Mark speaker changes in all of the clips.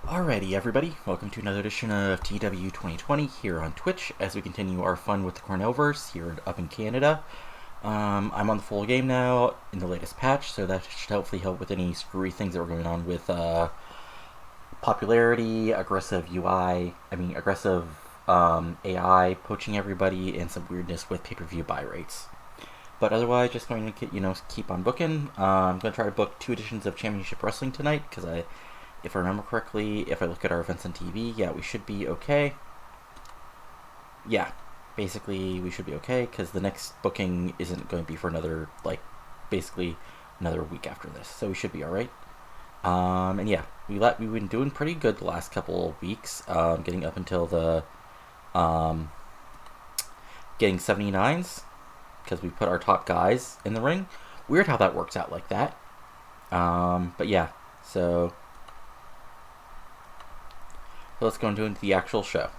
Speaker 1: Alrighty, everybody, welcome to another edition of TEW 2020 here on Twitch as we continue our fun with the Cornellverse here up in Canada. I'm on the full game now in the latest patch, so that should hopefully help with any screwy things that were going on with popularity, aggressive AI poaching everybody, and some weirdness with pay-per-view buy rates. But otherwise, just going to keep on booking. I'm going to try to book 2 editions of Championship Wrestling tonight because if I remember correctly, if I look at our events on TV, yeah, we should be okay. Yeah, basically we should be okay because the next booking isn't going to be for basically another week after this, so we should be all right. And yeah, we've been doing pretty good the last couple of weeks, getting up until the getting 79s because we put our top guys in the ring. Weird how that works out like that. But yeah, so let's go into the actual show.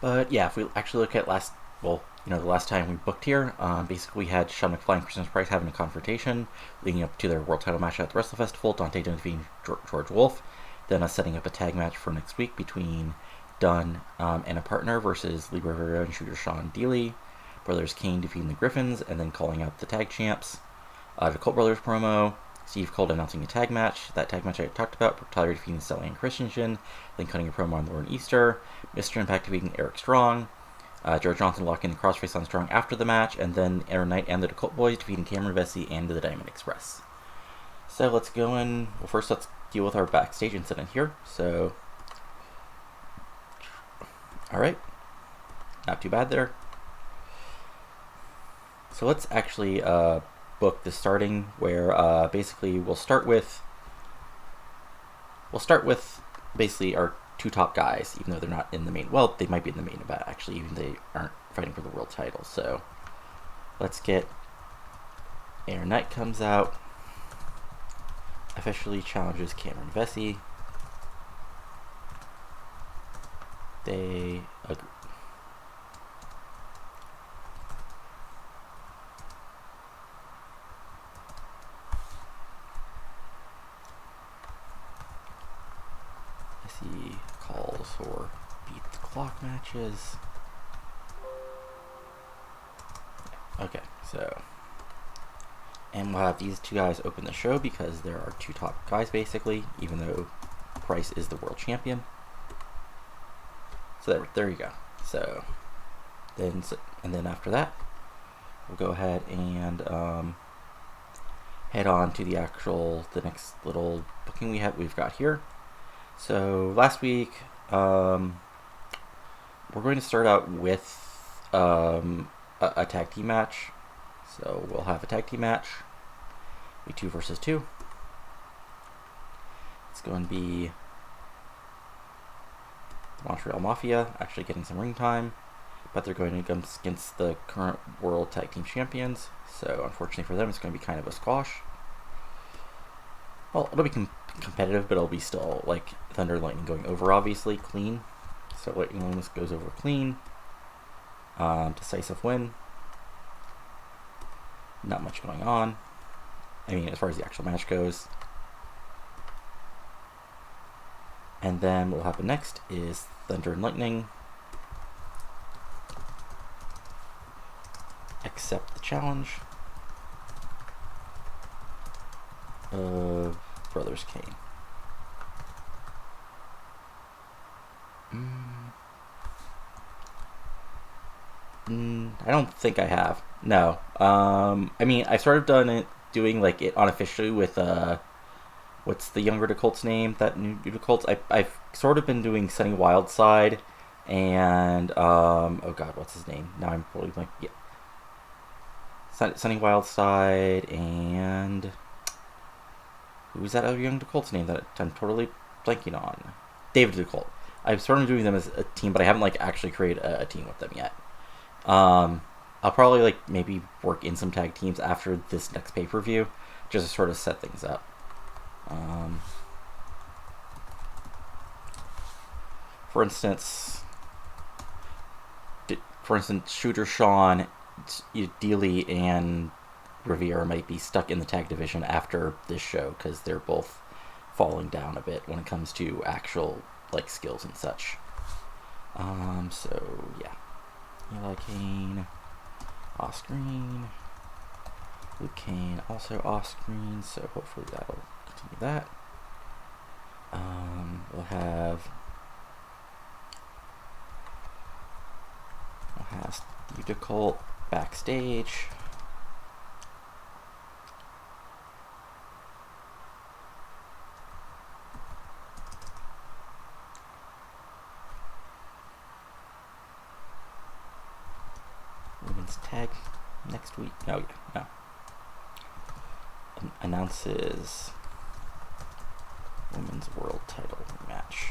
Speaker 1: But yeah, if we actually look at the last time we booked here, basically we had Sean McFly and Christmas Price having a confrontation leading up to their world title match at the WrestleFestival, Dante Dunn defeating George Wolf, then us setting up a tag match for next week between Dunn and a partner versus Lee Rivera and Shooter Sean Dealey, Brothers Kane defeating the Griffins, and then calling out the tag champs. The Colt Brothers promo, Steve Colt announcing a tag match. That tag match I talked about, Brooke Tyler defeating Sally and Christensen, then cutting a promo on Lauren Easter, Mr. Impact defeating Eric Strong, George Johnson locking the crossface on Strong after the match, and then Aaron Knight and the Colt Boys defeating Cameron Vessey and the Diamond Express. So let's go in. Well, first let's deal with our backstage incident here. So, alright, not too bad there. So let's actually book the starting where basically we'll start with basically our 2 top guys, even though they're not in the main. Well, they might be in the main event actually, even they aren't fighting for the world title. So let's get Aaron Knight comes out, officially challenges Cameron Vessey. They agree. Vessey calls for beat the clock matches. Okay, so, and we'll have these 2 guys open the show because there are 2 top guys basically, even though Price is the world champion. So there you go. So then after that, we'll go ahead and head on to the next little booking we've got here. So last week, we're going to start out with a tag team match. So we'll have a tag team match, be 2 versus 2. It's going to be the Montreal Mafia actually getting some ring time, but they're going to go against the current world tag team champions. So unfortunately for them, it's going to be kind of a squash. Well, it'll be competitive, but it'll be still like Thunder and Lightning going over, obviously clean. So Lightning almost goes over clean. Decisive win. Not much going on. I mean, as far as the actual match goes. And then what will happen next is Thunder and Lightning accept the challenge of Brothers Kane. I don't think I have. No. I mean, I've sort of doing like it unofficially with what's the younger Colt's name? That new Colt's. I've sort of been doing Sunny Wildside and oh god, what's his name? Now I'm probably like yeah. Sunny Wildside and who's that other young Colt's name that I'm totally blanking on? David DeColt. I'm sort of doing them as a team, but I haven't like actually created a team with them yet. I'll probably like maybe work in some tag teams after this next pay-per-view just to sort of set things up. for instance, Shooter Sean, Dealey, and Rivera might be stuck in the tag division after this show because they're both falling down a bit when it comes to actual like skills and such. So yeah, Eli Kane off screen, Luke Kane also off screen. So hopefully that'll continue that. We'll have Steve DeColt backstage. Women's tag next week. No. Announces women's world title match.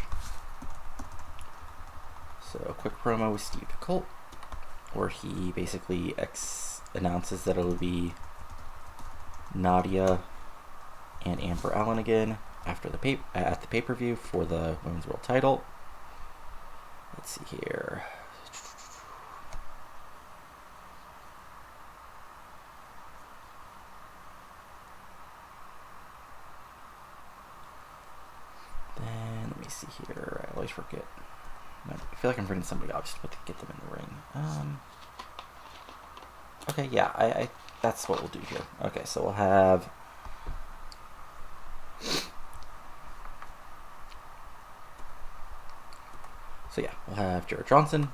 Speaker 1: So a quick promo with Steve DeColt, where he basically announces that it'll be Nadia and Amber Allen again after the at the pay-per-view for the women's world title. Let's see here. Then let me see here. I always forget. I feel like I'm forgetting somebody. I'll just put to get them in the ring. Okay, yeah, I that's what we'll do here. Okay, so we'll have Jared Johnson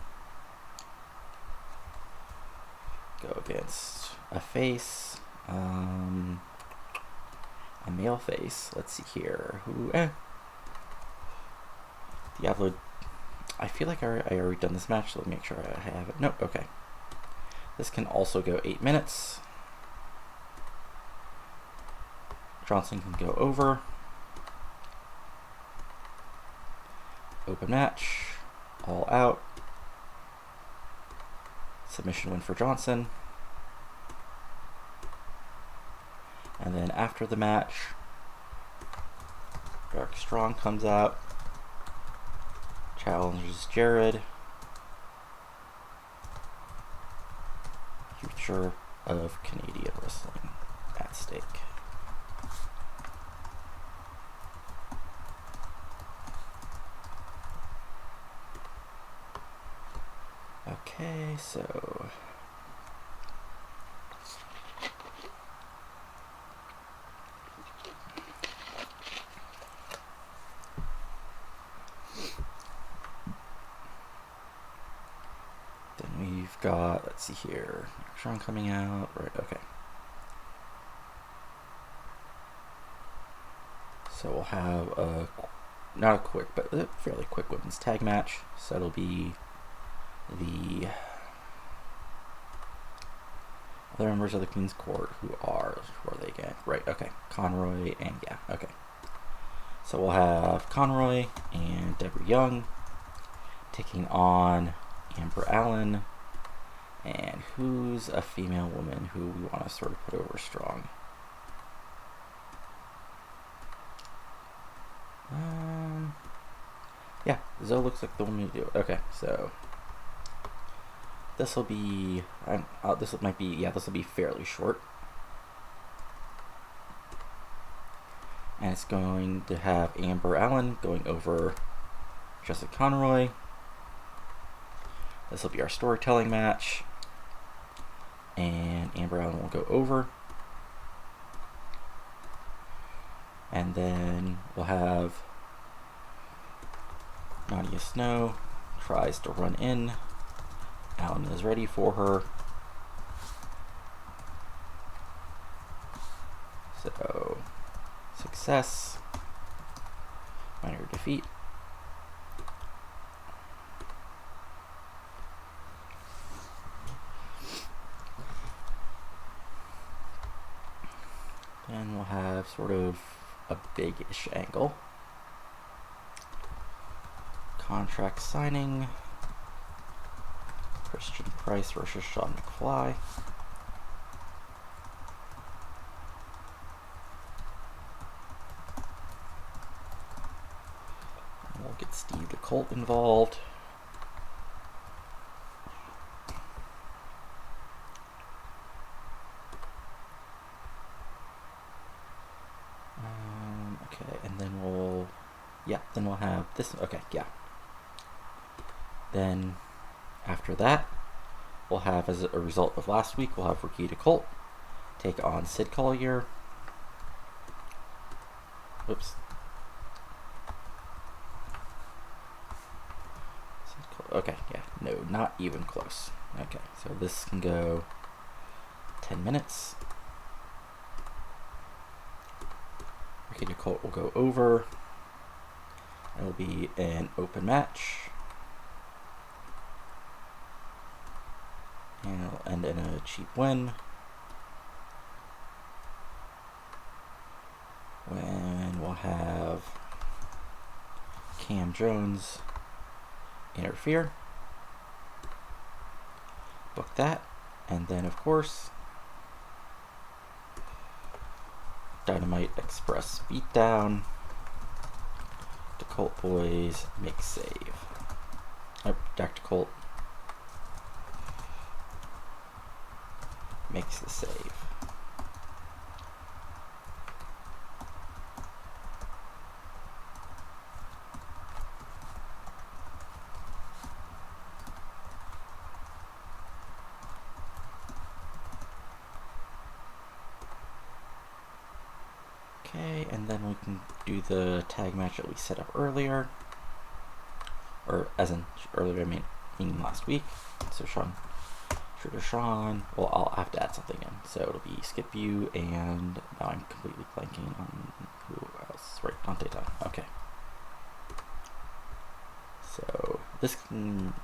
Speaker 1: go against a face, a male face. Let's see here. Diablo. I feel like I already done this match, so let me make sure I have it. Nope, okay. This can also go 8 minutes. Johnson can go over. Open match. All out. Submission win for Johnson. And then after the match, Dark Strong comes out. Challenges Jared. Future of Canadian wrestling at stake. Okay, so then we've got, let's see here, Sean coming out, right, okay. So we'll have not a quick, but a fairly quick women's tag match. So it'll be the other members of the Queen's Court who are they again? Right, okay. Conroy and yeah, okay. So we'll have Conroy and Deborah Young taking on Amber Allen, and who's a female woman who we want to sort of put over strong. Yeah, Zoe looks like the woman to do it. Okay, so this will be this will be fairly short, and it's going to have Amber Allen going over Jessica Conroy. This will be our storytelling match, and Amber Allen will go over, and then we'll have Nadia Snow tries to run in. Allen is ready for her. So, success. Minor defeat. Then we'll have sort of a big-ish angle. Contract signing. Christian Price versus Sean McFly. We'll Get Steve the Colt involved. Okay, and then we'll have this. Okay, yeah. Then after that, we'll have, as a result of last week, we'll have Ricky Colt take on Sid Collier. Whoops. Okay, yeah, no, not even close. Okay, so this can go 10 minutes. Ricky Colt will go over. It will be an open match. And it'll end in a cheap win. When we'll have Cam Jones interfere. Book that. And then, of course, Dynamite Express beatdown. The Colt boys make save. Dr. Colt makes the save. Okay, and then we can do the tag match that we set up earlier. Or, as in, earlier, meaning last week. So Sean, well, I'll have to add something in. So it'll be Skip You, and now I'm completely blanking on who else. Right, Dante Time. Okay. So this can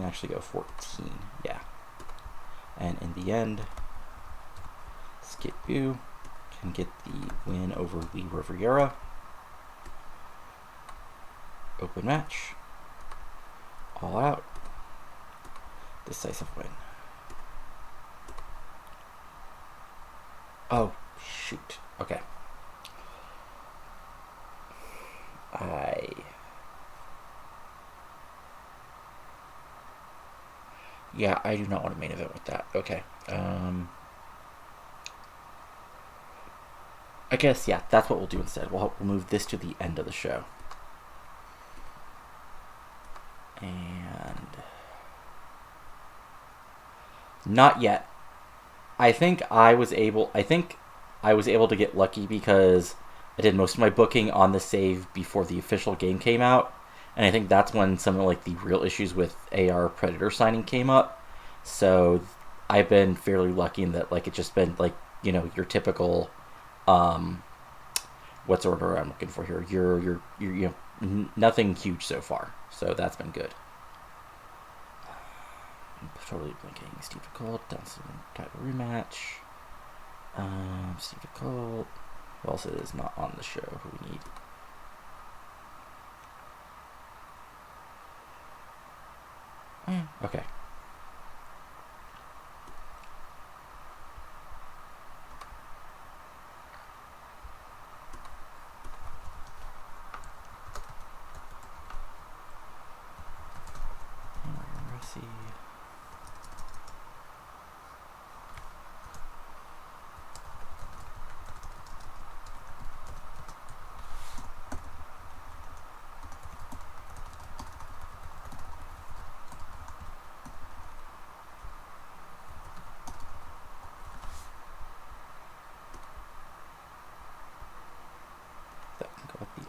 Speaker 1: actually go 14, yeah. And in the end, Skip You can get the win over Lee Rivera. Open match. All out. Decisive win. Oh, shoot. Okay. Yeah, I do not want to main event with that. Okay. I guess, yeah, that's what we'll do instead. We'll move this to the end of the show. And not yet. I think I was able to get lucky because I did most of my booking on the save before the official game came out. And I think that's when some of the real issues with AR Predator signing came up. So I've been fairly lucky in that it's just been your typical what's the order I'm looking for here? You're nothing huge so far. So that's been good. I'm totally blinking. Steve Colt, Dawson title rematch. Steve Colt. Who else is not on the show? Who we need? Okay.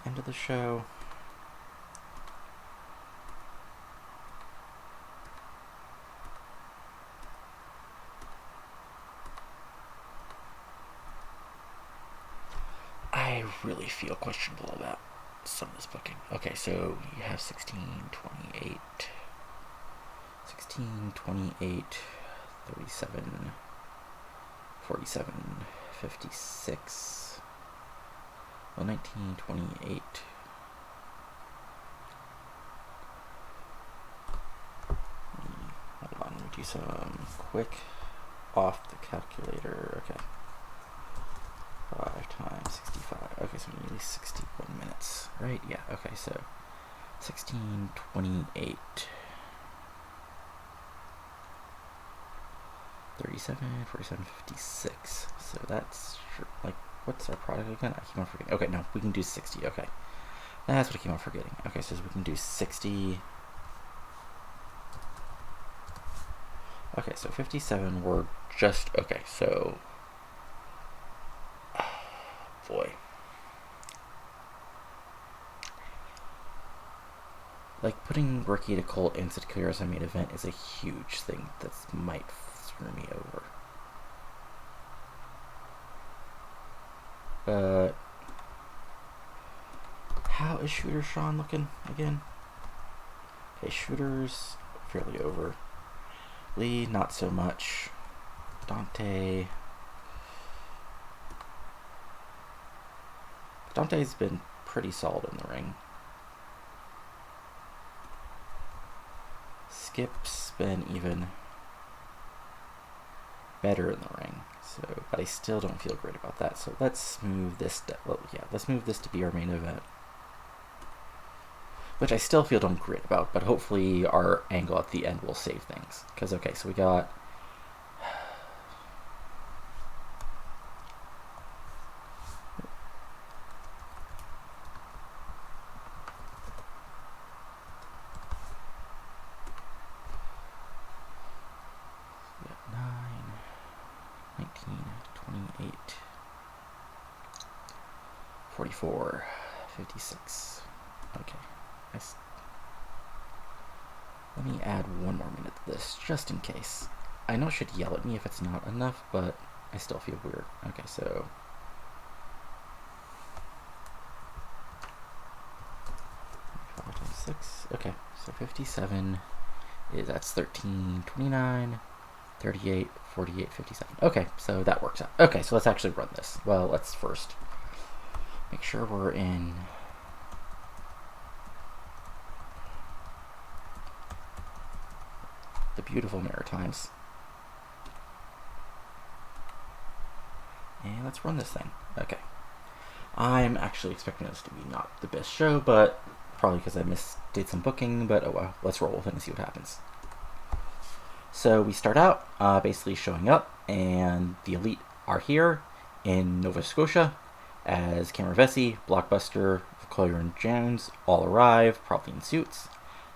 Speaker 1: End of the show. I really feel questionable about some of this booking. Okay, so you have 16, 28, 16, 28, 37, 47, 56. 19, 28. Hold on, let me do some quick off the calculator. Okay. 5 times 65. Okay, so nearly 61 minutes. Right? Yeah, okay, so 16, 28. 37, 47, 56. So that's like, what's our product again? I keep on forgetting. Okay, no, we can do 60. Okay. That's what I keep on forgetting. Okay, so we can do 60. Okay, so 57, we're just, okay, so, boy. Like, putting Rookie to Colt and Sakura as a main event is a huge thing that might screw me over. But how is Shooter Sean looking again? Okay, Shooter's fairly over. Lee, not so much. Dante's been pretty solid in the ring. Skip's been even better in the ring. So, but I still don't feel great about that. So let's move this. Let's move this to be our main event, which I still feel don't great about. But hopefully our angle at the end will save things. Because okay, so we got. 28, 44, 56. Okay. Let me add one more minute to this, just in case. I know it should yell at me if it's not enough, but I still feel weird. Okay, so... 6. Okay, so 57 is, that's 13, 29, 38, 48, 57. Okay, so that works out. Okay, so let's actually run this. Well, let's first make sure we're in the beautiful Maritimes. And let's run this thing. Okay. I'm actually expecting this to be not the best show, but probably because I did some booking, but oh well, let's roll with it and see what happens. So we start out basically showing up, and the Elite are here in Nova Scotia as Cameron Vessey, Blockbuster, Collier and Jones all arrive, probably in suits,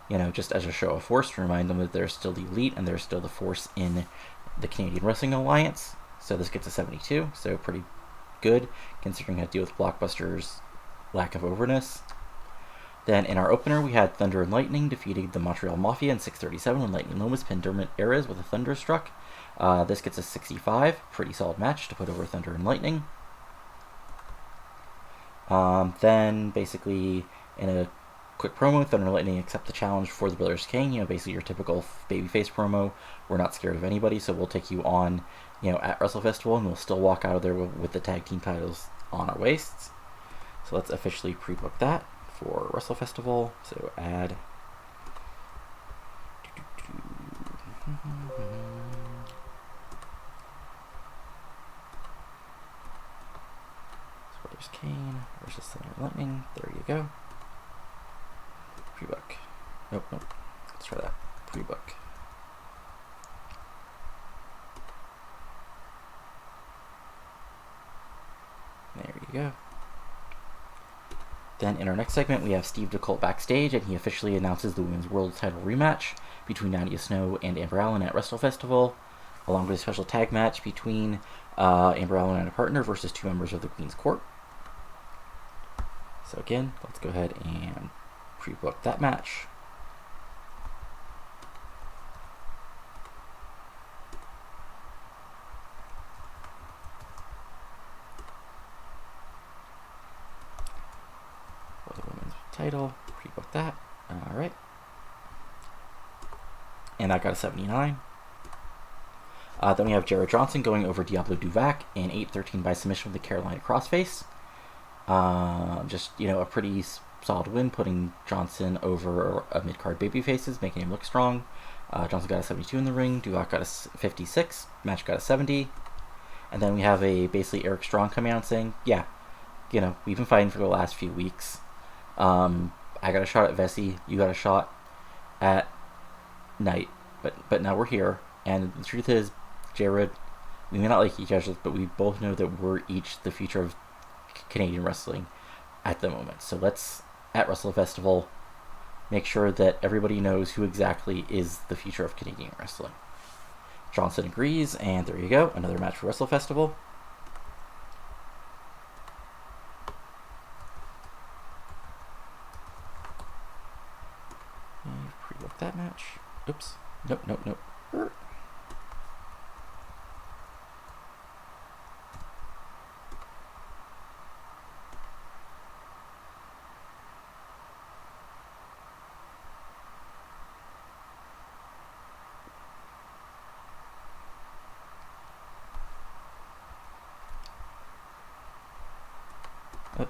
Speaker 1: you know, just as a show of force to remind them that they're still the Elite and they're still the force in the Canadian Wrestling Alliance. So this gets a 72, so pretty good considering how to deal with Blockbuster's lack of overness. Then in our opener, we had Thunder and Lightning defeating the Montreal Mafia in 6:37 when Lightning Lomas pinned Dermot Ares with a Thunderstruck. This gets a 65, pretty solid match to put over Thunder and Lightning. Then basically in a quick promo, Thunder and Lightning accept the challenge for the Brothers King. You know, basically your typical babyface promo. We're not scared of anybody, so we'll take you on, you know, at WrestleFestival, and we'll still walk out of there with the tag team titles on our waists. So let's officially pre-book that for WrestleFestival. So add. So there's Kane versus Thunder and Lightning. There you go. Pre-book. Nope. Let's try that. Pre-book. There you go. Then in our next segment, we have Steve DeColt backstage, and he officially announces the Women's World Title rematch between Nadia Snow and Amber Allen at WrestleFestival, along with a special tag match between Amber Allen and a partner versus two members of the Queen's Court. So again, let's go ahead and pre-book that match. Title, pre-book that. Alright. And that got a 79. Then we have Jared Johnson going over Diablo Duvac in 8-13 by submission with the Carolina Crossface. Just, you know, a pretty solid win, putting Johnson over a mid-card babyfaces, making him look strong. Johnson got a 72 in the ring. Duvac got a 56. Match got a 70. And then we have basically Eric Strong coming out and saying, yeah, you know, we've been fighting for the last few weeks. I got a shot at Vessey, you got a shot at Knight, but now we're here, and the truth is, Jared, we may not like each other, but we both know that we're each the future of Canadian wrestling at the moment. So let's, at WrestleFestival, make sure that everybody knows who exactly is the future of Canadian wrestling. Johnson agrees, and there you go, another match for WrestleFestival. Pre-book that match. Oops. Nope.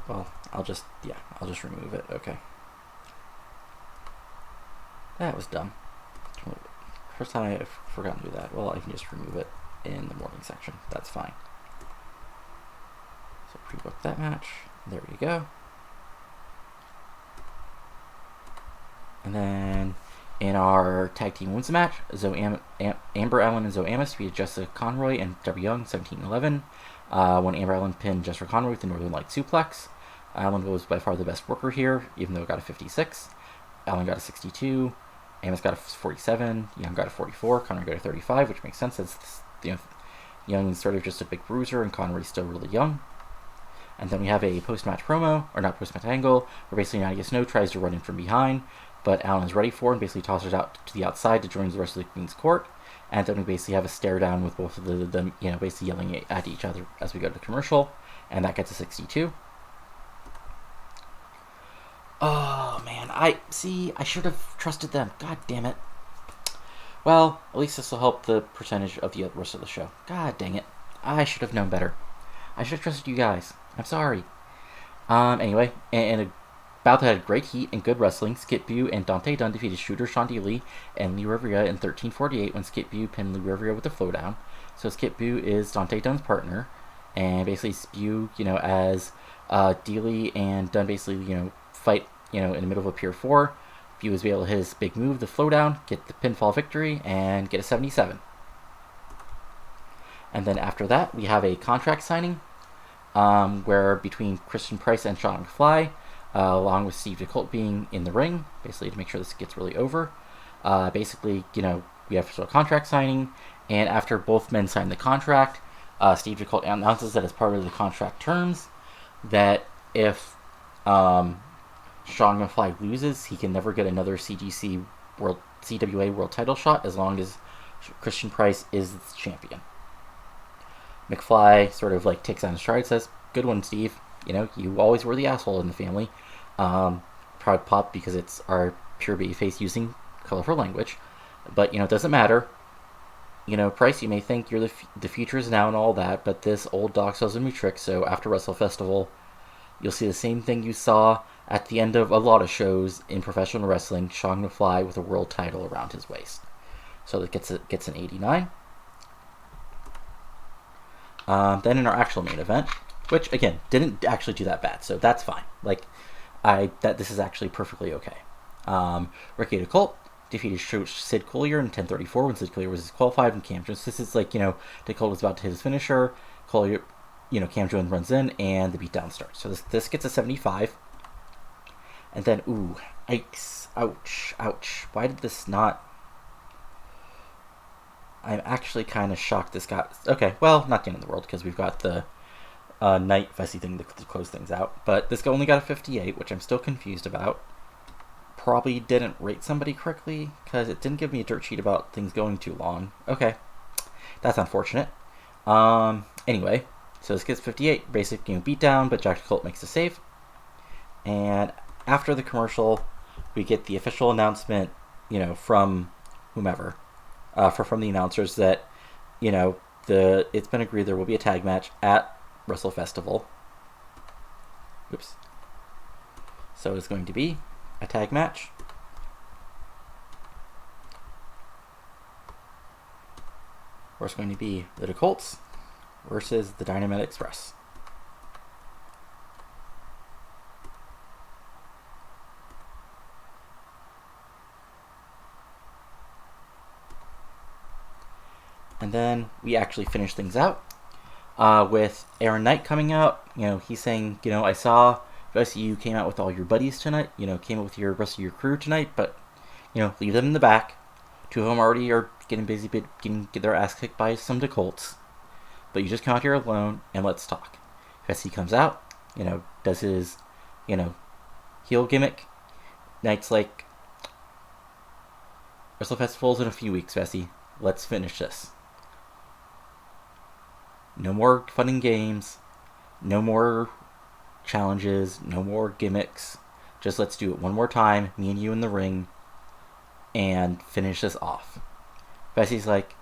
Speaker 1: Well, I'll just remove it. Okay. That was dumb. First time I forgot to do that. Well, I can just remove it in the morning section. That's fine. So pre-book that match. There you go. And then in our tag team women's match, Amber Allen and Zoe Amos beat Jessica Conroy and Debbie Young 17-11. When Amber Allen pinned Jessica Conroy with the Northern Light suplex. Allen was by far the best worker here, even though it got a 56. Allen got a 62. Amos got a 47. Young got a 44. Conroy got a 35, which makes sense since Young's sort of just a big bruiser and Conroy's still really young. And then we have a post-match promo, or not post-match angle, where basically Nadia Snow tries to run in from behind, but Allen is ready for it and basically tosses out to the outside to join the rest of the Queen's Court. And then we basically have a stare down with both of them, basically yelling at each other as we go to the commercial. And that gets a 62. Oh, man. I should have trusted them. God damn it. Well, at least this will help the percentage of the rest of the show. God dang it. I should have known better. I should have trusted you guys. I'm sorry. Anyway, and a bout that had great heat and good wrestling, Skip Bew and Dante Dunn defeated Shooter, Shanti Lee, and Lee Rivera in 13:48 when Skip Bew pinned Lee Rivera with the flowdown. So Skip Bew is Dante Dunn's partner, and basically Bew, as Dealey and Dunn basically, fight, in the middle of a Pier 4. Bew is able to hit his big move, the flowdown, get the pinfall victory, and get a 77. And then after that, we have a contract signing, where between Christian Price and Sean McFly, along with Steve DeColt being in the ring, basically to make sure this gets really over. Basically, we have a contract signing, and after both men sign the contract, Steve DeColt announces that as part of the contract terms, that if Sean McFly loses, he can never get another CWA World Title shot as long as Christian Price is the champion. McFly sort of takes on his stride, says, "Good one, Steve. You always were the asshole in the family." Proud pop because it's our pure babyface using colorful language. But, it doesn't matter. Price, you may think you're the future is now and all that, but this old dog sells a new trick, so after WrestleFestival, you'll see the same thing you saw at the end of a lot of shows in professional wrestling, Sean McFly with a world title around his waist. So that gets an 89. Then in our actual main event, which again didn't actually do that bad, so that's fine. This is actually perfectly okay. Ricky DeColt defeated Sid Collier in 10:34 when Sid Collier was disqualified, and Cam Jones. This is DeColt was about to hit his finisher. Collier, Cam Jones runs in, and the beatdown starts. So this gets a 75. And then, yikes, ouch. Why did this not? I'm actually kind of shocked this got... Okay, well, not the end of the world, because we've got the Knight Vessey thing to close things out. But this only got a 58, which I'm still confused about. Probably didn't rate somebody correctly, because it didn't give me a dirt sheet about things going too long. Okay, that's unfortunate. Anyway, so this gets 58, basic beatdown, but Jack DeColt makes the save. And after the commercial, we get the official announcement, from whomever. From the announcers that, it's been agreed there will be a tag match at WrestleFestival. Oops. So it's going to be a tag match. Where it's going to be the DeColts versus the Dynamite Express. And then we actually finish things out with Aaron Knight coming out. He's saying, I saw Vessey, you came out with all your buddies tonight. Came out with your rest of your crew tonight, but leave them in the back. Two of them already are getting busy, getting their ass kicked by some Colts. But you just come out here alone and let's talk. Vessey comes out, does his, heel gimmick. Knight's like, WrestleFestival's in a few weeks, Vessey. Let's finish this. No more fun and games. No more challenges. No more gimmicks. Just let's do it one more time, me and you in the ring, and finish this off. Vessey's like,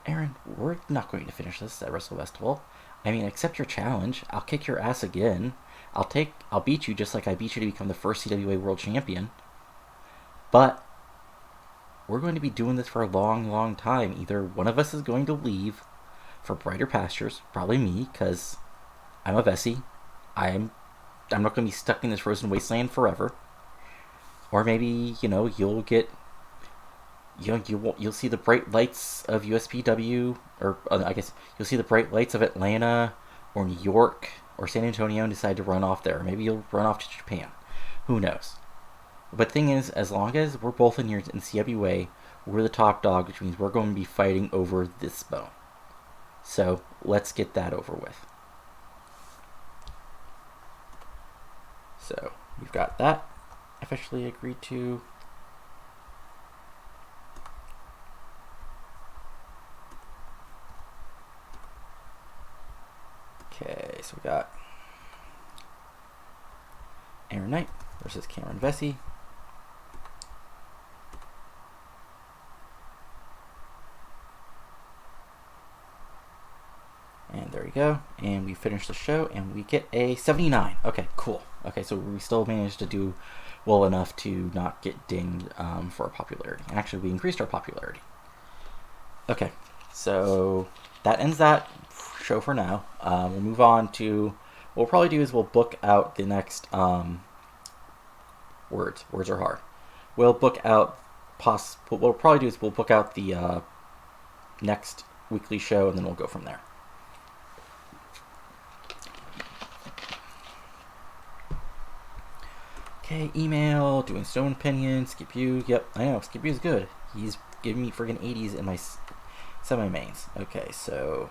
Speaker 1: Aaron, we're not going to finish this at WrestleFestival. I mean, accept your challenge. I'll kick your ass again. I'll beat you just like I beat you to become the first TWA World Champion. But we're going to be doing this for a long, long time. Either one of us is going to leave for brighter pastures, probably me, because I'm a Vessey. I'm not going to be stuck in this frozen wasteland forever. Or maybe, you'll get, you'll see the bright lights of USPW, or I guess you'll see the bright lights of Atlanta, or New York, or San Antonio, and decide to run off there. Maybe you'll run off to Japan. Who knows? But the thing is, as long as we're both in CWA, we're the top dog, which means we're going to be fighting over this bone. So let's get that over with. So we've got that officially agreed to. Okay, so we got Aaron Knight versus Cameron Vessey. And there we go. And we finish the show, and we get a 79. Okay, cool. Okay, so we still managed to do well enough to not get dinged for our popularity. Actually, we increased our popularity. Okay, so that ends that show for now. We'll move on to, what we'll probably do is we'll book out the next words are hard. We'll book out what we'll probably do is we'll book out the next weekly show, and then we'll go from there. Okay, email, doing Stone Opinion, Skip You. Yep, I know, Skip You is good. He's giving me friggin' 80s in my semi-mains. Okay, so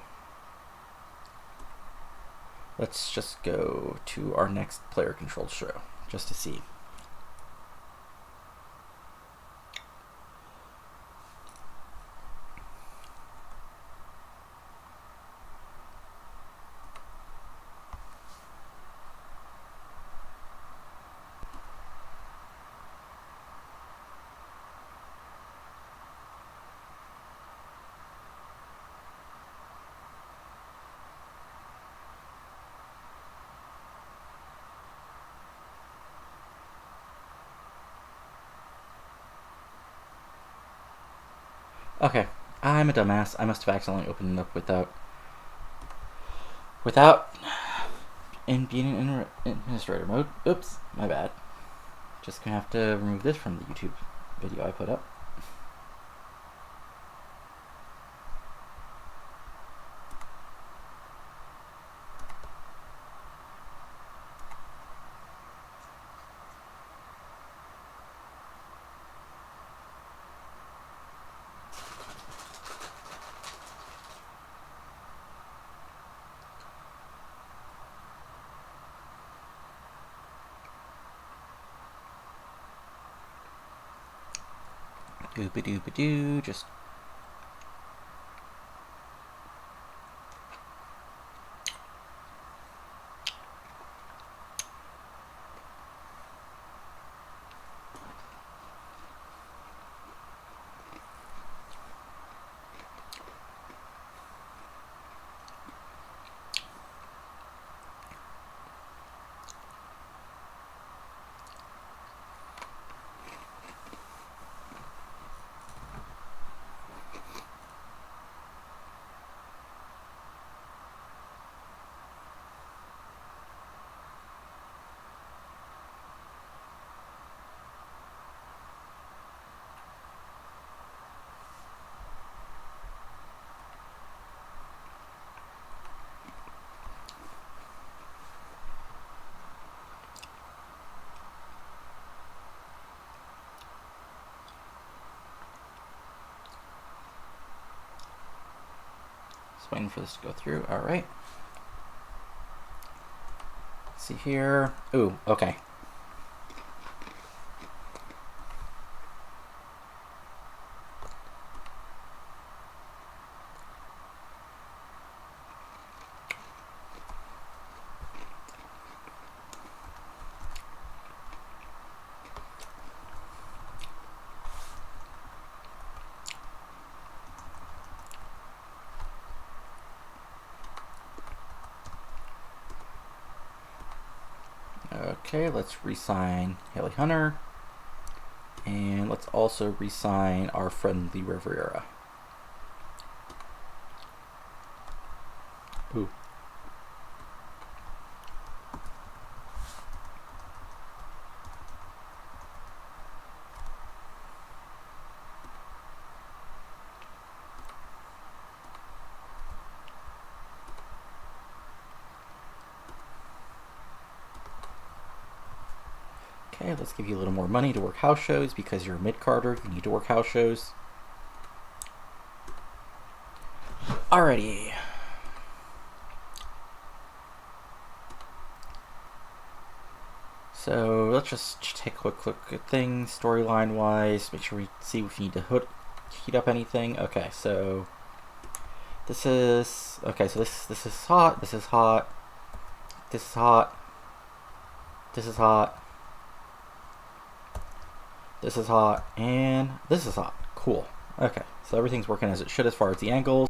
Speaker 1: let's just go to our next player-controlled show, just to see. Okay, I'm a dumbass. I must have accidentally opened it up without being in administrator mode. Oops, my bad. Just gonna have to remove this from the YouTube video I put up. Doop-a-doop-a-doo, just... Just waiting for this to go through. All right. Let's see here. Ooh, okay. Okay, let's re-sign Haley Hunter. And let's also re-sign our friend Lee Rivera. Ooh. Okay, let's give you a little more money to work house shows because you're a mid-carder. You need to work house shows. Alrighty. So let's just take a quick look at things storyline wise. Make sure we see if we need to heat up anything. Okay, so this is this is hot. This is hot. This is hot. This is hot. This is hot, and this is hot. Cool. Okay, so everything's working as it should as far as the angles.